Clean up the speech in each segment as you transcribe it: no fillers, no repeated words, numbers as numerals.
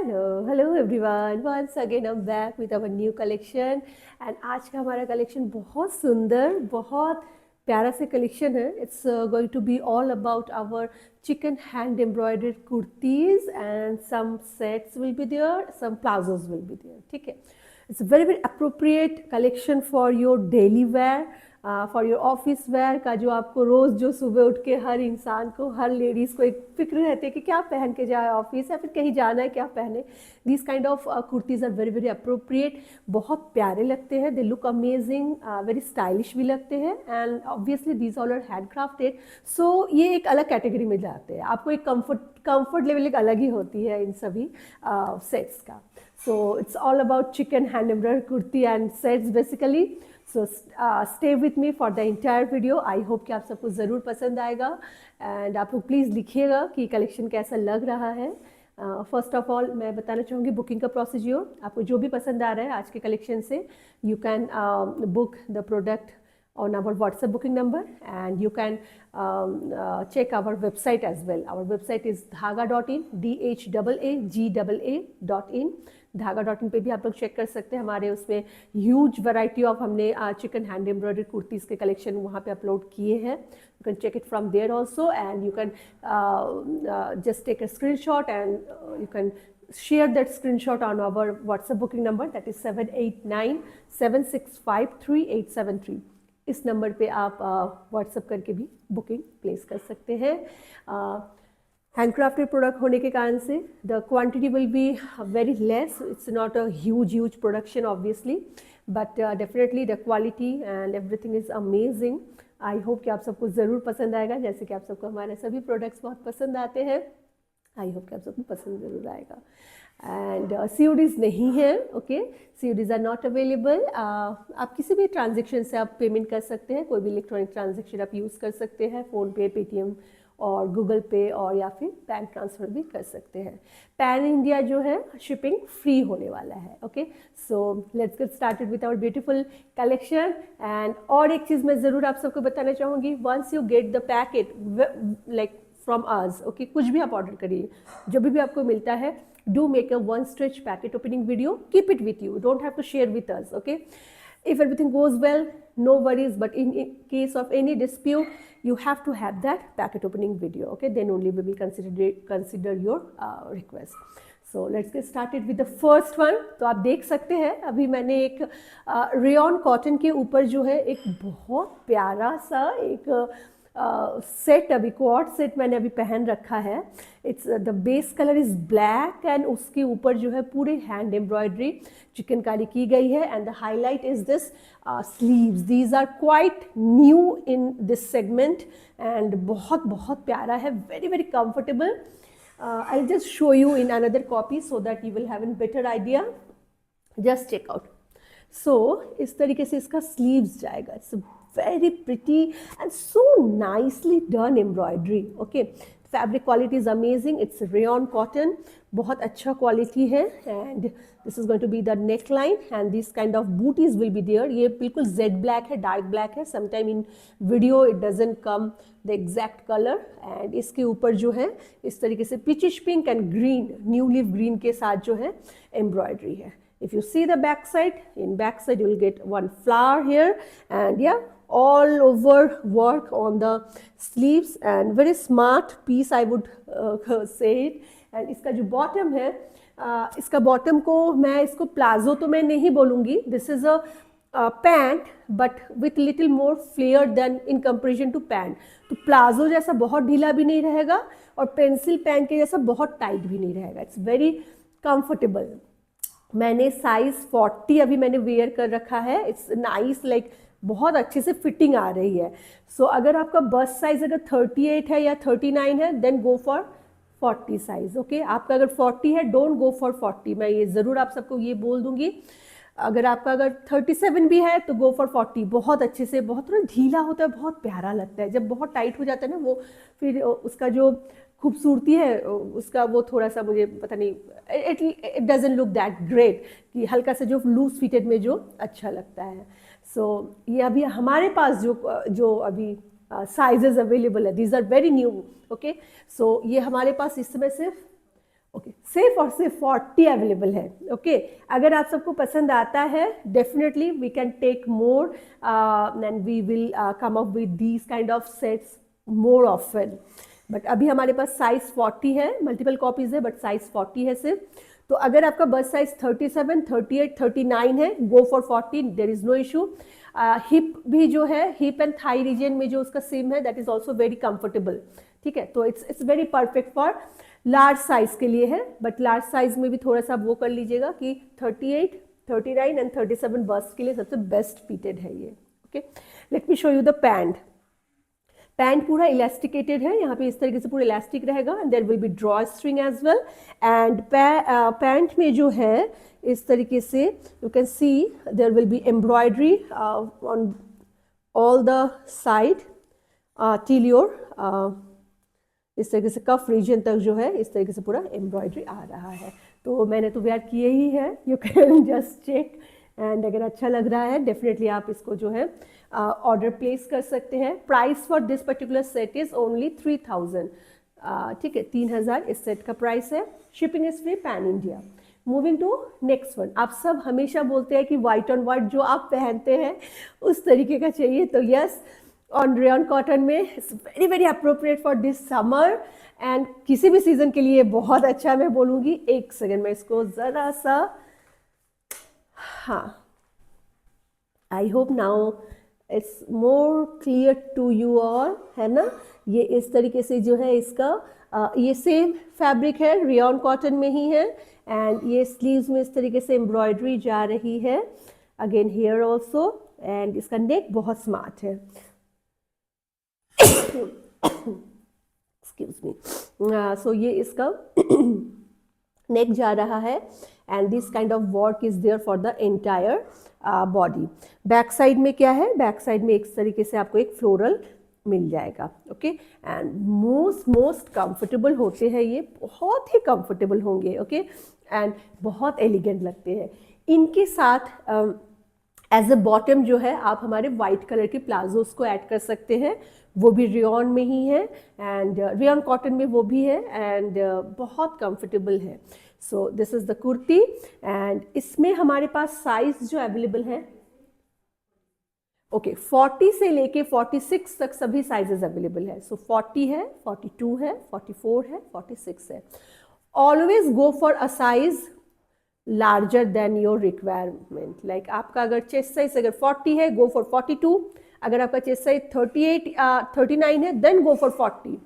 Hello everyone, once again I am back with our new collection. And आज का हमारा collection बहुत सुंदर, बहुत प्यारा से कलेक्शन है। It's going to be all about our chikan hand embroidered kurtis and some sets will be there, some palazzos will be there. ठीक है, it's very very appropriate collection for your daily wear, for your office wear का, जो आपको रोज़ जो सुबह उठ के हर इंसान को, हर लेडीज़ को एक फिक्र रहती है कि क्या पहन के जाए ऑफिस, या फिर कहीं जाना है क्या पहने। This kind of kurtis are very very appropriate, बहुत प्यारे लगते हैं, they look amazing, very stylish भी लगते हैं। And obviously these all are handcrafted, so ये एक अलग कैटेगरी में जाते हैं। आपको एक कंफर्ट लेवल एक अलग ही होती है इन सभी सेट्स का। So it's all about chicken hand embroidered kurti and sets basically. So stay with me for the entire video. I hope कि आप सबको ज़रूर पसंद आएगा। एंड आप लोग प्लीज़ लिखिएगा कि कलेक्शन कैसा लग रहा है। फर्स्ट ऑफ ऑल मैं बताना चाहूँगी बुकिंग का प्रोसीजर। आपको जो भी पसंद आ रहा है आज के कलेक्शन से, you can book the product on our WhatsApp booking number, and you can check our website as well. Our website is dhaga.in, dhaga.in. धागा.in पे भी आप लोग चेक कर सकते हैं। हमारे उसमें ह्यूज वैरायटी ऑफ हमने चिकन हैंड एम्ब्रॉयडरी कुर्तीज़ के कलेक्शन वहाँ पे अपलोड किए हैं। You can check it from there also, and you can just take a screenshot and you can share that screenshot on our WhatsApp booking number, that is 7897653873। इस number पे आप WhatsApp करके भी booking place कर सकते हैं। Handcrafted product होने के कारण से the quantity will be very less. It's not a huge production obviously, but definitely the quality and everything is amazing. I hope कि आप सबको ज़रूर पसंद आएगा, जैसे कि आप सबको हमारे सभी प्रोडक्ट्स बहुत पसंद आते हैं। आई होप कि आप सबको पसंद ज़रूर आएगा। एंड CODs नहीं है, okay, CODs are not available. आप किसी भी ट्रांजेक्शन से आप पेमेंट कर सकते हैं, कोई भी इलेक्ट्रॉनिक ट्रांजेक्शन आप यूज़ कर सकते हैं, फ़ोनपे, पेटीएम और गूगल पे, और या फिर बैंक ट्रांसफ़र भी कर सकते हैं। पैन इंडिया जो है शिपिंग फ्री होने वाला है। Okay, so let's get started with our beautiful collection. And और एक चीज़ मैं ज़रूर आप सबको बताना चाहूँगी, once you get the packet like from us, okay, कुछ भी आप ऑर्डर करिए, जब भी आपको मिलता है, do make a one stretch packet opening video, keep it with you, don't have to share with us, okay? If everything goes well, no worries, but in case of any dispute, you have to have that packet opening video, okay? Then only we will consider your request. So let's get started with the first one. तो आप देख सकते हैं अभी मैंने एक rayon cotton के ऊपर जो है एक बहुत प्यारा सा एक सेट, अभी क्वार्ट सेट मैंने अभी पहन रखा है। It's the base colour is black, and उसके ऊपर जो है पूरे हैंड एम्ब्रॉयडरी चिकनकारी की गई है। And the highlight is this sleeves, these are quite new in this segment, and बहुत बहुत प्यारा है, very very comfortable. I'll just show you in another copy so that you will have a better idea. Just check out. So इस तरीके से इसका sleeves जाएगा। It's very pretty and so nicely done embroidery. Okay, fabric quality is amazing. It's rayon cotton, बहुत अच्छा quality है। And this is going to be the neckline, and this kind of booties will be there. ये बिल्कुल jet black है, dark black है। Sometime in video it doesn't come the exact colour. And इसके ऊपर जो है इस तरीके से peachish pink and green, new leaf green के साथ जो है एम्ब्रॉयडरी है। If you see the back side, in back side you will get one flower here, and yeah, all over work on the sleeves, and very smart piece I would say it. And इसका जो bottom है, इसका bottom को मैं इसको palazzo तो मैं नहीं बोलूँगी, this is a pant but with little more flare than in comparison to pant. तो प्लाजो जैसा बहुत ढीला भी नहीं रहेगा, और पेंसिल पैंट के जैसा बहुत टाइट भी नहीं रहेगा। It's very comfortable. मैंने साइज 40 अभी मैंने वेयर कर रखा है। इट्स नाइस, लाइक बहुत अच्छे से फिटिंग आ रही है। सो अगर आपका बस्ट साइज अगर 38 है या 39 है, then go for 40 size. Okay, आपका अगर 40 है, डोंट गो फॉर 40। मैं ये ज़रूर आप सबको ये बोल दूंगी। अगर आपका अगर 37 भी है तो गो फॉर 40। बहुत अच्छे से, बहुत थोड़ा ढीला होता है, बहुत प्यारा लगता है। जब बहुत टाइट हो जाता है ना, वो फिर उसका जो खूबसूरती है उसका वो थोड़ा सा मुझे पता नहीं, it doesn't look that great, कि हल्का सा जो लूज फिटेड में जो अच्छा लगता है। सो ये अभी हमारे पास जो अभी साइजेस अवेलेबल है, these are very new. Okay, so ये हमारे पास इस समय सिर्फ ओके, सिर्फ और सिर्फ 40 अवेलेबल है। ओके, अगर आप सबको पसंद आता है definitely we can take more and we will come up with these kind of sets more often. But अभी हमारे पास साइज 40 है, मल्टीपल कॉपीज है बट साइज 40 है सिर्फ। तो अगर आपका बस साइज 37, 38, 39 है, go for 40, there is no issue. Hip भी जो है, हिप एंड थाई रीजन में जो उसका सिम है that is also very comfortable. ठीक है, तो it's very perfect for large size के लिए है, बट लार्ज साइज में भी थोड़ा सा वो कर लीजिएगा कि 38, 39 एंड 37 बस्ट के लिए सबसे बेस्ट फिटेड है ये। Okay, let me show you the pant. Pant पूरा इलास्टिकेटेड है, यहाँ पे इस तरीके से पूरा इलास्टिक रहेगा and there will be drawstring as well. And pant में जो है इस तरीके से you can see there will be embroidery on all the side till your इस तरीके से कफ रीजन तक जो है इस तरीके से पूरा एम्ब्रॉयडरी आ रहा है। तो मैंने तो वेयर किए ही है, you can just check and अगर अच्छा लग रहा है डेफिनेटली आप इसको जो है ऑर्डर प्लेस कर सकते हैं। Price for this particular set is only 3000। ठीक है, 3000 इस सेट का प्राइस है। Shipping is free pan India. Moving to next one. आप सब हमेशा बोलते हैं कि वाइट ऑन वाइट जो आप पहनते हैं उस तरीके का चाहिए, तो यस, ऑन रेयन कॉटन में it's very very appropriate for this summer and किसी भी सीजन के लिए बहुत अच्छा। मैं बोलूँगी, एक सेकेंड में इसको ज़रा सा, हाँ, I hope now it's more clear to you all, है ना। ये इस तरीके से जो है इसका ये सेम फैब्रिक है, रेयन कॉटन में ही है एंड ये स्लीव्स में इस तरीके से एम्ब्रॉयडरी जा रही है, अगेन हेयर ऑल्सो, एंड इसका नेक बहुत स्मार्ट है। Excuse me. सो ये इसका नेक जा रहा है and this kind of work is there for the entire body. Back side में क्या है, बैक साइड में इस तरीके से आपको एक फ्लोरल मिल जाएगा। ओके, एंड मोस्ट कंफर्टेबल होते हैं ये, बहुत ही कंफर्टेबल होंगे। ओके, एंड बहुत एलिगेंट लगते हैं। इनके साथ एज अ बॉटम जो है आप हमारे वाइट कलर के प्लाजोस को ऐड कर सकते हैं, वो भी रेयन में ही है एंड रेयन कॉटन में वो भी है एंड बहुत कंफर्टेबल है। सो this is the kurti and इसमें हमारे पास साइज जो अवेलेबल है, ओके, 40 से लेके 46 तक सभी साइजेस अवेलेबल है। सो 40 है, 42 है, 44 है, 46 है। Always go for a size larger than your requirement. Like आपका अगर चेस्ट साइज अगर 40 है, गो फॉर 42। अगर आपका चेस्ट साइज 38 39 है, then go for 40।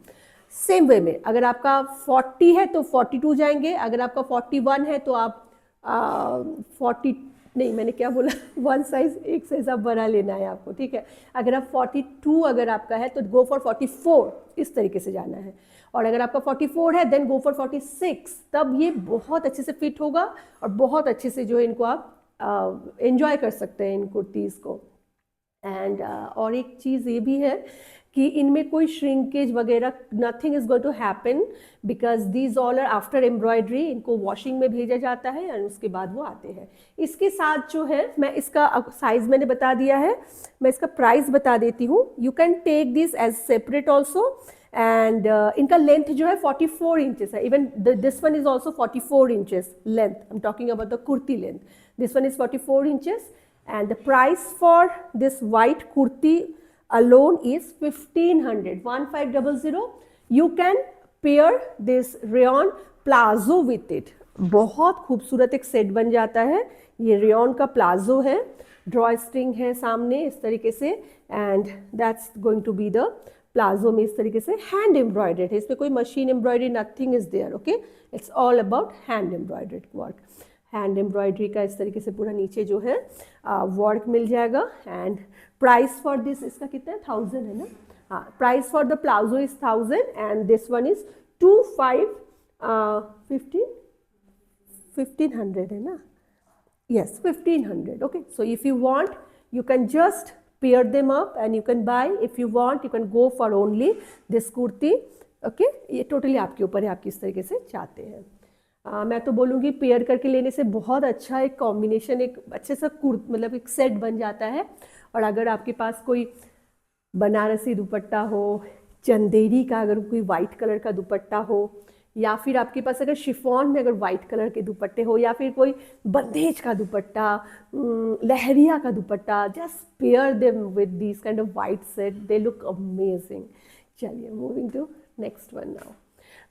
Same way में अगर आपका 40 है तो 42 जाएंगे, अगर आपका 41 है तो आप 40 नहीं, मैंने क्या बोला, वन साइज, एक साइज आप बड़ा लेना है आपको। ठीक है, अगर आप 42 अगर आपका है तो गो फॉर 44, इस तरीके से जाना है। और अगर आपका 44 है देन गो फॉर 46, तब ये बहुत अच्छे से फिट होगा और बहुत अच्छे से जो है इनको आप एंजॉय कर सकते हैं इन कुर्तीज़ को। एंड और एक चीज़ ये भी है कि इनमें कोई श्रिंकेज वगैरह nothing is going to happen because these all are after embroidery. इनको वॉशिंग में भेजा जाता है और उसके बाद वो आते हैं। इसके साथ जो है मैं इसका साइज मैंने बता दिया है, मैं इसका प्राइस बता देती हूँ। You can take this as separate also and इनका लेंथ जो है 44 इंचेस है। Even this one is also 44 inches length. I am talking about the kurti length. This one is 44 inches and the price for this white kurti alone is 1500. You can pair this rayon plazo with it. बहुत खूबसूरत एक set बन जाता है। ये rayon का palazzo है, draw string है सामने इस तरीके से and that's going to be the palazzo में इस तरीके से हैंड एम्ब्रॉयडर्ड है। इसमें कोई machine embroidery nothing is there. Okay, it's all about hand embroidered work. Hand embroidery का इस तरीके से पूरा नीचे जो है वर्क मिल जाएगा। एंड प्राइस फॉर दिस इसका कितना है, 1000 है ना। हाँ, price for the palazzo is 1000 and this one is 1500 है ना। yes, 1500. Okay, so if you want you can just pair them up and you can buy. If you want you can go for only this kurti. Okay, ये totally आपके ऊपर है, आप किस तरीके से चाहते हैं। मैं तो बोलूँगी पेयर करके लेने से बहुत अच्छा एक कॉम्बिनेशन, एक अच्छे सा मतलब एक सेट बन जाता है। और अगर आपके पास कोई बनारसी दुपट्टा हो, चंदेरी का अगर कोई वाइट कलर का दुपट्टा हो, या फिर आपके पास अगर शिफॉन में अगर वाइट कलर के दुपट्टे हो, या फिर कोई बंदेज का दुपट्टा, लहरिया का dupatta, just pair them with this kind of white set, they look amazing. चलिए moving to next one now.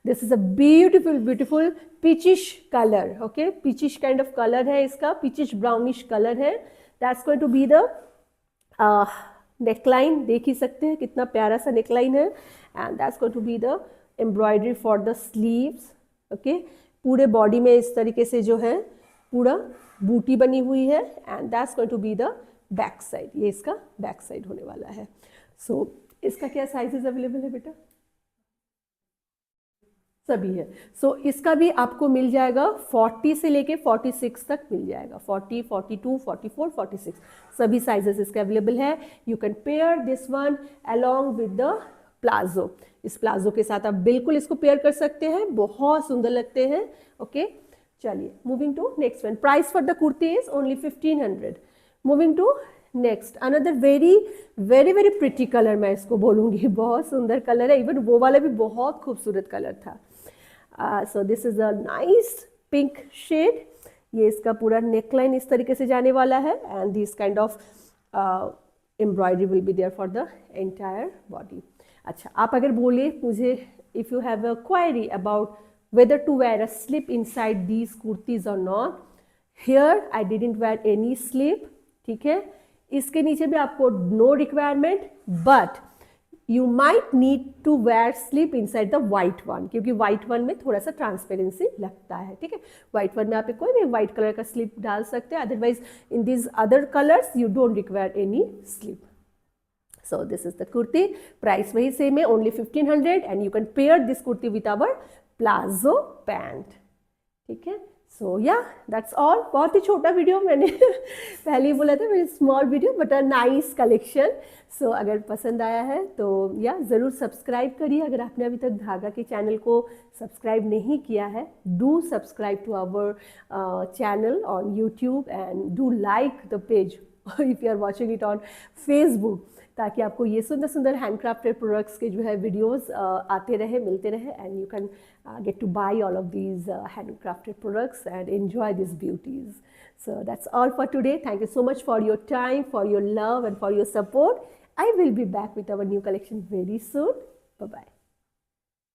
This is a beautiful peachish colour, okay, peachish kind of colour है इसका, पीचिश ब्राउनिश कलर है। That's going to be the neckline, देख ही सकते हैं कितना प्यारा सा नेकलाइन है, and that's going to be the embroidery for the sleeves, okay. पूरे बॉडी में इस तरीके से जो है पूरा बूटी बनी हुई है, and that's going to be the back side, ये इसका बैक साइड होने वाला है। सो इसका क्या साइजेस अवेलेबल है बेटा? सभी है। सो इसका भी आपको मिल जाएगा 40 से लेके 46 तक मिल जाएगा, 40, 42, 44, 46 सभी साइजेस इसके अवेलेबल है। You can pair this one along with the palazzo, इस प्लाजो के साथ आप बिल्कुल इसको पेयर कर सकते हैं, बहुत सुंदर लगते हैं, ओके। चलिए moving to next one. Price for the kurti is only 1500। Moving to next, another very very very pretty colour, मैं इसको बोलूँगी, बहुत सुंदर कलर है, इवन वो वाला भी बहुत खूबसूरत कलर था। So this is a nice pink shade, ये इसका पूरा नेकलाइन इस तरीके से जाने वाला है, and this kind of embroidery will be there for the entire body. अच्छा, आप अगर बोले मुझे, if you have a query about whether to wear a slip inside these kurtis or not, here I didn't wear any slip, ठीक है। इसके नीचे भी आपको no requirement, but you might need to wear slip inside the white one, क्योंकि white one में थोड़ा सा ट्रांसपेरेंसी लगता है, ठीक है। white one में आप कोई भी white कलर का slip डाल सकते हैं, otherwise in these other colors you don't require any slip. So this is the kurti, price वही same है, only 1500, and you can pair this kurti with our palazzo pant, ठीक है। सो या that's all. बहुत ही छोटा वीडियो, मैंने पहले ही बोला था very small video but a nice collection. So अगर पसंद आया है तो या ज़रूर सब्सक्राइब करिए, अगर आपने अभी तक धागा के चैनल को सब्सक्राइब नहीं किया है, do subscribe to our channel on YouTube, and do like the page if you are watching it on Facebook, ताकि आपको ये सुंदर सुंदर हैंडक्राफ्टेड प्रोडक्ट्स के जो है वीडियोस आते रहे, मिलते रहे, and you can get to buy all of these handcrafted products and enjoy these beauties. So that's all for today. Thank you so much for your time, for your love, and for your support. I will be back with our new collection very soon. Bye-bye.